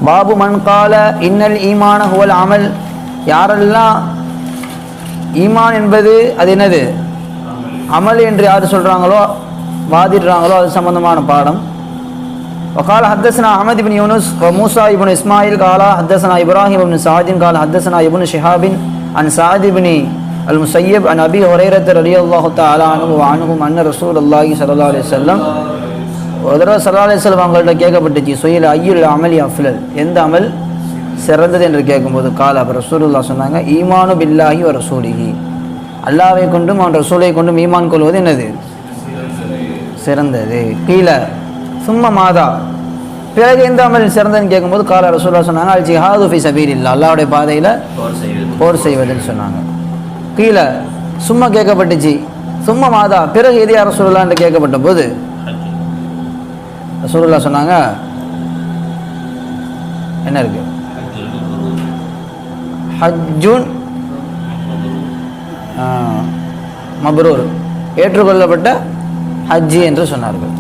பாபு மன் கால இன்னல் ஈமான ஹுவல் அமல், யாரெல்லாம் ஈமான் என்பது அது என்னது அமல் என்று யார் சொல்கிறாங்களோ வாதிடுறாங்களோ அது சம்பந்தமான பாடம். وقال حدثنا احمد بن يونس وموسى بن اسماعيل قال حدثنا ابراهيم بن سعد قال حدثنا ابن شهاب عن سعد بن المسيب عن ابي هريره رضي الله تعالى عنه وعنهم ان رسول الله صلى الله عليه وسلم ஸல்லல்லாஹு அலைஹி வஸல்லம் அவங்கள்ட்ட கேட்கப்பட்டுச்சு, சுயில ஐயுல் அமலி அஃலல், எந்த அமல் சிறந்தது என்று கேட்கும்போது கால அப்போ ரசூலுல்லாஹ் சொன்னாங்க, ஈமானு பில்லாஹி வ ரசூலிஹி, அல்லாஹ்வை கொண்டும் அவன் ரசூலை கொண்டும் ஈமான் கொள்வது என்னது சிறந்தது. கீழே சும்மா மாதா, பிறகு எந்த அமல் சிறந்ததுன்னு கேட்கும்போது கால ரசூலுல்லாஹ் சொன்னாங்க, அல் ஜிஹாது ஃபி சபீலில்லாஹ், அல்லாஹ்வுடைய பாதையில் போர் செய்வதுன்னு சொன்னாங்க. கீழே சும்மா கேட்கப்பட்டுச்சு, சும்மா மாதா, பிறகு எது யார் ரசூலுல்லாஹ் என்று கேட்கப்பட்ட போது ரசூலுல்லாஹ் சொன்னாங்க, என்ன இருக்கு, ஹஜ்ஜுன் மப்ரூர், ஏற்றுக்கொள்ளப்பட்ட ஹஜ்ஜி என்று சொன்னார்கள்.